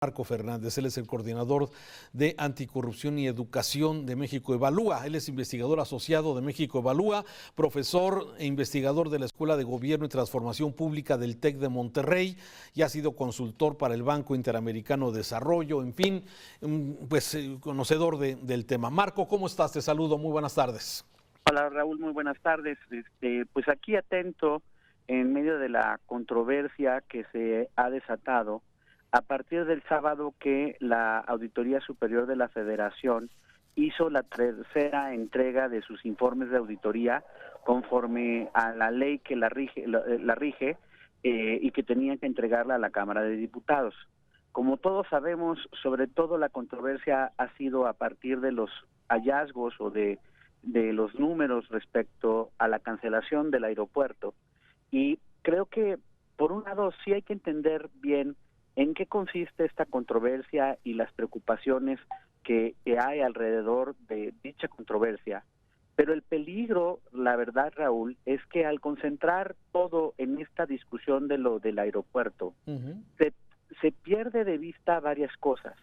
Marco Fernández, él es el coordinador de Anticorrupción y Educación de México Evalúa. Él es investigador asociado de México Evalúa, profesor e investigador de la Escuela de Gobierno y Transformación Pública del TEC de Monterrey y ha sido consultor para el Banco Interamericano de Desarrollo, en fin, pues conocedor del tema. Marco, ¿cómo estás? Te saludo, muy buenas tardes. Hola Raúl, muy buenas tardes. Pues aquí atento en medio de la controversia que se ha desatado a partir del sábado que la Auditoría Superior de la Federación hizo la tercera entrega de sus informes de auditoría conforme a la ley que la rige y que tenían que entregarla a la Cámara de Diputados. Como todos sabemos, sobre todo la controversia ha sido a partir de los hallazgos o de los números respecto a la cancelación del aeropuerto. Y creo que, por un lado, sí hay que entender bien en qué consiste esta controversia y las preocupaciones que hay alrededor de dicha controversia. Pero el peligro, la verdad, Raúl, es que al concentrar todo en esta discusión de lo del aeropuerto, se pierde de vista varias cosas.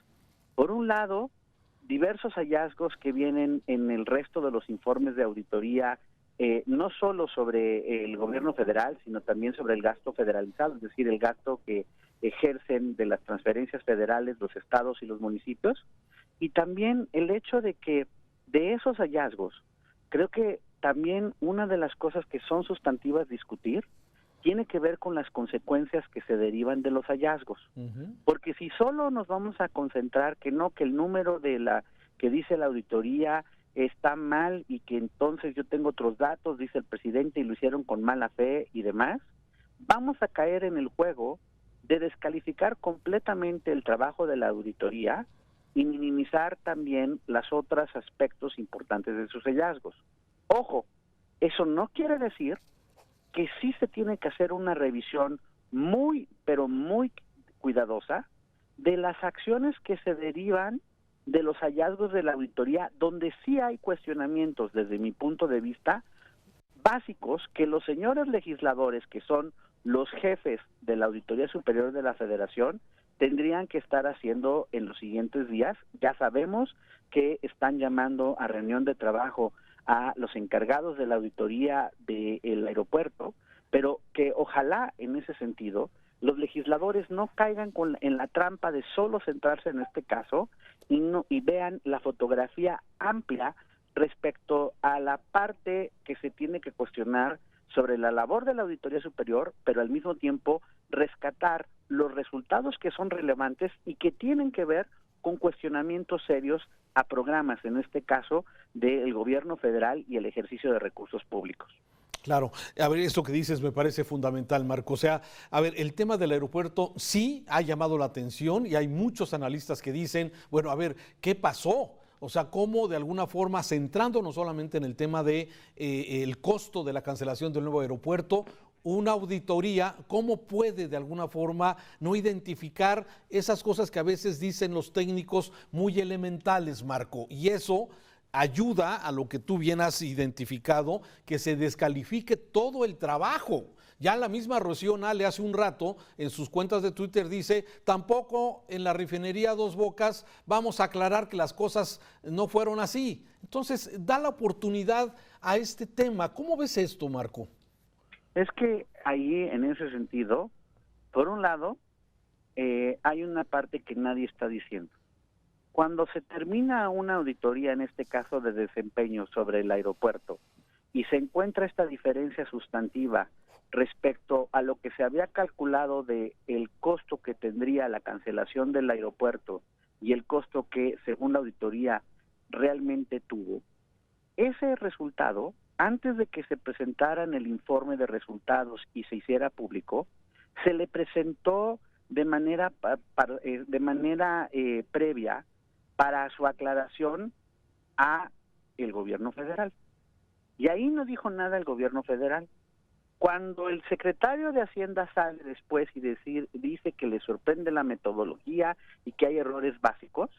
Por un lado, diversos hallazgos que vienen en el resto de los informes de auditoría, no solo sobre el gobierno federal, sino también sobre el gasto federalizado, es decir, el gasto que ejercen de las transferencias federales los estados y los municipios, y también el hecho de que de esos hallazgos, creo que también una de las cosas que son sustantivas discutir tiene que ver con las consecuencias que se derivan de los hallazgos. Porque si solo nos vamos a concentrar que el número de la que dice la auditoría está mal y que entonces yo tengo otros datos, dice el presidente, y lo hicieron con mala fe y demás, vamos a caer en el juego de descalificar completamente el trabajo de la auditoría y minimizar también los otros aspectos importantes de sus hallazgos. Ojo, eso no quiere decir que sí se tiene que hacer una revisión muy, pero muy cuidadosa de las acciones que se derivan de los hallazgos de la auditoría, donde sí hay cuestionamientos desde mi punto de vista básicos que los señores legisladores, que son los jefes de la Auditoría Superior de la Federación, tendrían que estar haciendo en los siguientes días. Ya sabemos que están llamando a reunión de trabajo a los encargados de la auditoría del aeropuerto, pero que ojalá en ese sentido los legisladores no caigan en la trampa de solo centrarse en este caso y vean la fotografía amplia respecto a la parte que se tiene que cuestionar sobre la labor de la Auditoría Superior, pero al mismo tiempo rescatar los resultados que son relevantes y que tienen que ver con cuestionamientos serios a programas, en este caso, del gobierno federal y el ejercicio de recursos públicos. Claro, a ver, esto que dices me parece fundamental, Marco. O sea, a ver, el tema del aeropuerto sí ha llamado la atención y hay muchos analistas que dicen, bueno, a ver, ¿qué pasó? O sea, cómo de alguna forma, centrándonos solamente en el tema de el costo de la cancelación del nuevo aeropuerto, una auditoría, ¿cómo puede de alguna forma no identificar esas cosas que a veces dicen los técnicos muy elementales, Marco? Y eso ayuda a lo que tú bien has identificado, que se descalifique todo el trabajo. Ya la misma Rocío Nale hace un rato en sus cuentas de Twitter dice, tampoco en la refinería Dos Bocas vamos a aclarar que las cosas no fueron así. Entonces, da la oportunidad a este tema. ¿Cómo ves esto, Marco? Es que ahí, en ese sentido, por un lado, hay una parte que nadie está diciendo. Cuando se termina una auditoría, en este caso de desempeño sobre el aeropuerto, y se encuentra esta diferencia sustantiva respecto a lo que se había calculado de el costo que tendría la cancelación del aeropuerto y el costo que, según la auditoría, realmente tuvo, ese resultado, antes de que se presentara en el informe de resultados y se hiciera público, se le presentó de manera previa para su aclaración a el gobierno federal. Y ahí no dijo nada el gobierno federal. Cuando el secretario de Hacienda sale después y dice que le sorprende la metodología y que hay errores básicos,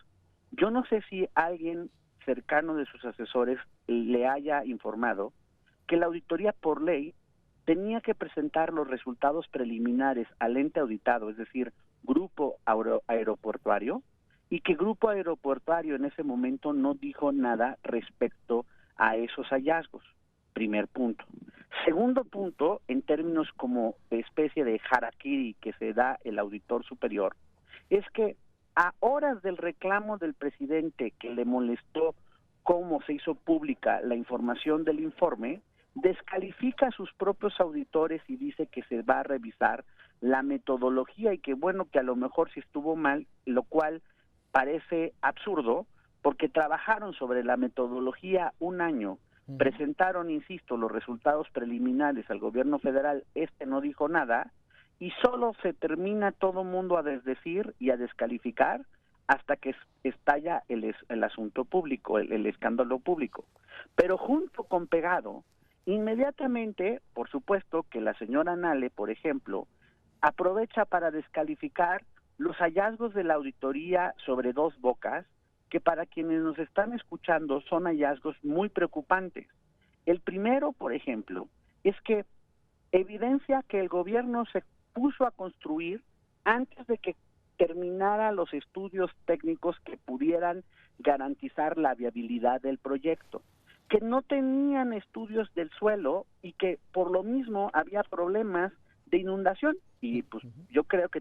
yo no sé si alguien cercano de sus asesores le haya informado que la auditoría por ley tenía que presentar los resultados preliminares al ente auditado, es decir, Grupo Aeroportuario, y que Grupo Aeroportuario en ese momento no dijo nada respecto a esos hallazgos. Primer punto. Segundo punto, en términos como de especie de harakiri que se da el auditor superior, es que a horas del reclamo del presidente que le molestó cómo se hizo pública la información del informe, descalifica a sus propios auditores y dice que se va a revisar la metodología y que bueno, que a lo mejor sí estuvo mal, lo cual parece absurdo porque trabajaron sobre la metodología un año, presentaron, insisto, los resultados preliminares al gobierno federal, no dijo nada, y solo se termina todo mundo a desdecir y a descalificar hasta que estalla el asunto público, el escándalo público. Pero junto con pegado, inmediatamente, por supuesto que la señora Nale, por ejemplo, aprovecha para descalificar los hallazgos de la auditoría sobre Dos Bocas, que para quienes nos están escuchando son hallazgos muy preocupantes. El primero, por ejemplo, es que evidencia que el gobierno se puso a construir antes de que terminara los estudios técnicos que pudieran garantizar la viabilidad del proyecto, que no tenían estudios del suelo y que por lo mismo había problemas de inundación, y pues yo creo que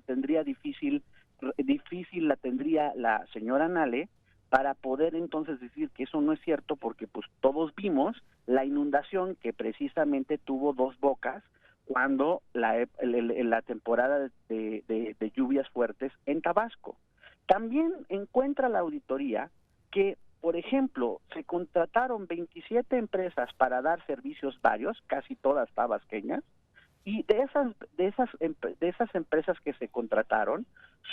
difícil la tendría la señora Nale para poder entonces decir que eso no es cierto, porque pues todos vimos la inundación que precisamente tuvo Dos Bocas cuando la temporada de lluvias fuertes en Tabasco. También encuentra la auditoría que, por ejemplo, se contrataron 27 empresas para dar servicios varios, casi todas tabasqueñas, y de esas empresas que se contrataron,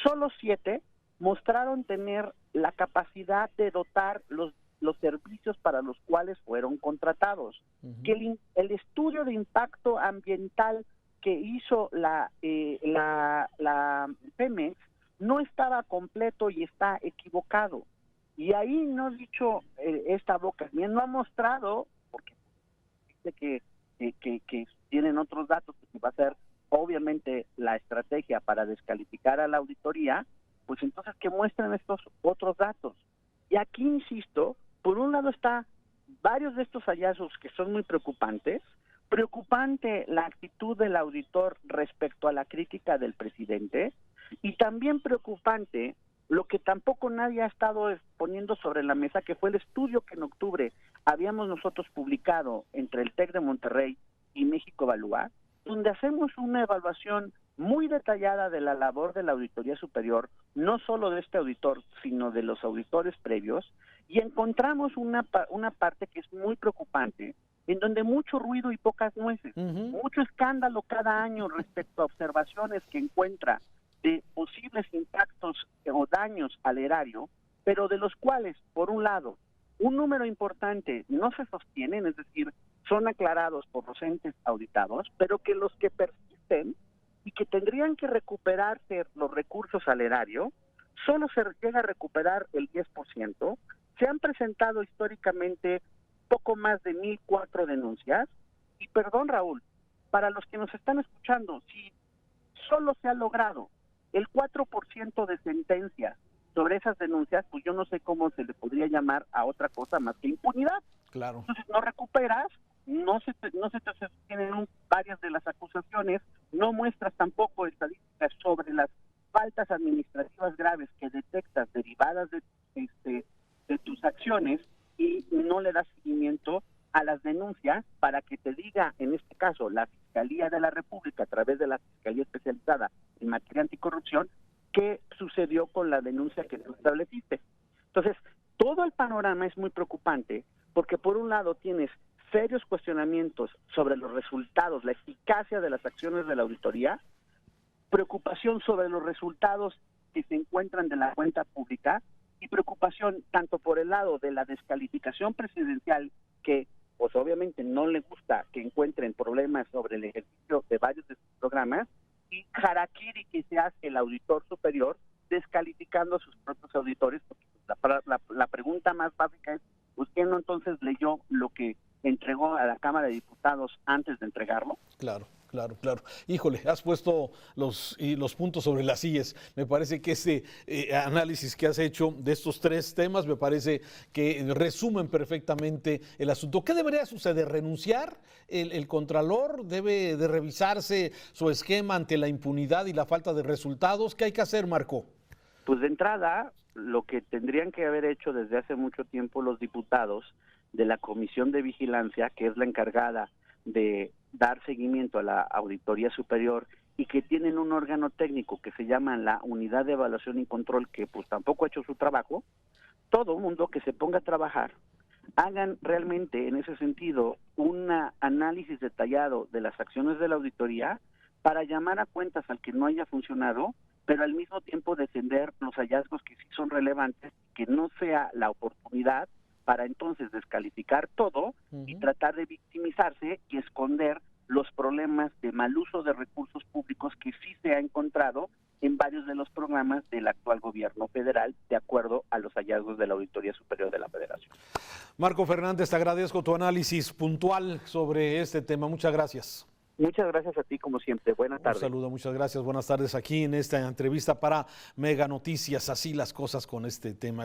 solo 7 mostraron tener la capacidad de dotar los servicios para los cuales fueron contratados. Que el estudio de impacto ambiental que hizo la Pemex no estaba completo y está equivocado. Y ahí no ha dicho esta boca, bien no ha mostrado, porque dice que tienen otros datos, que va a ser obviamente la estrategia para descalificar a la auditoría, pues entonces que muestren estos otros datos. Y aquí insisto, por un lado está varios de estos hallazgos que son muy preocupantes, preocupante la actitud del auditor respecto a la crítica del presidente, y también preocupante lo que tampoco nadie ha estado poniendo sobre la mesa, que fue el estudio que en octubre habíamos nosotros publicado entre el TEC de Monterrey y México Evalúa, donde hacemos una evaluación muy detallada de la labor de la Auditoría Superior, no solo de este auditor, sino de los auditores previos, y encontramos una parte que es muy preocupante, en donde mucho ruido y pocas nueces, mucho escándalo cada año respecto a observaciones que encuentra de posibles impactos o daños al erario, pero de los cuales, por un lado, un número importante no se sostienen, es decir, son aclarados por los entes auditados, pero que los que persisten y que tendrían que recuperarse los recursos al erario, solo se llega a recuperar el 10%. Se han presentado históricamente poco más de 1,004 denuncias, y perdón, Raúl, para los que nos están escuchando, si solo se ha logrado el 4% de sentencias sobre esas denuncias, pues yo no sé cómo se le podría llamar a otra cosa más que impunidad. Claro. Entonces no recuperas, no se te sostienen varias de las acusaciones, no muestras tampoco estadísticas sobre las faltas administrativas graves que detectas derivadas de tus acciones, y no le das seguimiento a las denuncias para que te diga, en este caso, la Fiscalía de la República, a través de la Fiscalía Especializada en Materia Anticorrupción, qué sucedió con la denuncia que tú estableciste. Entonces, todo el panorama es muy preocupante, porque por un lado tienes serios cuestionamientos sobre los resultados, la eficacia de las acciones de la auditoría, preocupación sobre los resultados que se encuentran de la cuenta pública, y preocupación tanto por el lado de la descalificación presidencial, que pues obviamente no le gusta que encuentren problemas sobre el ejercicio de varios de sus programas, y harakiri que se hace el auditor superior descalificando a sus propios auditores, porque la pregunta más básica es, pues ¿quién no entonces leyó lo que entregó a la Cámara de Diputados antes de entregarlo? Claro. Claro, claro. Híjole, has puesto los puntos sobre las sillas. Me parece que ese análisis que has hecho de estos tres temas me parece que resumen perfectamente el asunto. ¿Qué debería suceder? ¿Renunciar el Contralor? ¿Debe de revisarse su esquema ante la impunidad y la falta de resultados? ¿Qué hay que hacer, Marco? Pues de entrada, lo que tendrían que haber hecho desde hace mucho tiempo los diputados de la Comisión de Vigilancia, que es la encargada de dar seguimiento a la Auditoría Superior y que tienen un órgano técnico que se llama la Unidad de Evaluación y Control, que pues tampoco ha hecho su trabajo, todo mundo que se ponga a trabajar, hagan realmente en ese sentido un análisis detallado de las acciones de la auditoría para llamar a cuentas al que no haya funcionado, pero al mismo tiempo defender los hallazgos que sí son relevantes, que no sea la oportunidad para entonces descalificar todo y tratar de victimizarse y esconder los problemas de mal uso de recursos públicos que sí se ha encontrado en varios de los programas del actual gobierno federal, de acuerdo a los hallazgos de la Auditoría Superior de la Federación. Marco Fernández, te agradezco tu análisis puntual sobre este tema. Muchas gracias. Muchas gracias a ti, como siempre. Buenas tardes. Un saludo, muchas gracias. Buenas tardes aquí en esta entrevista para Mega Noticias. Así las cosas con este tema.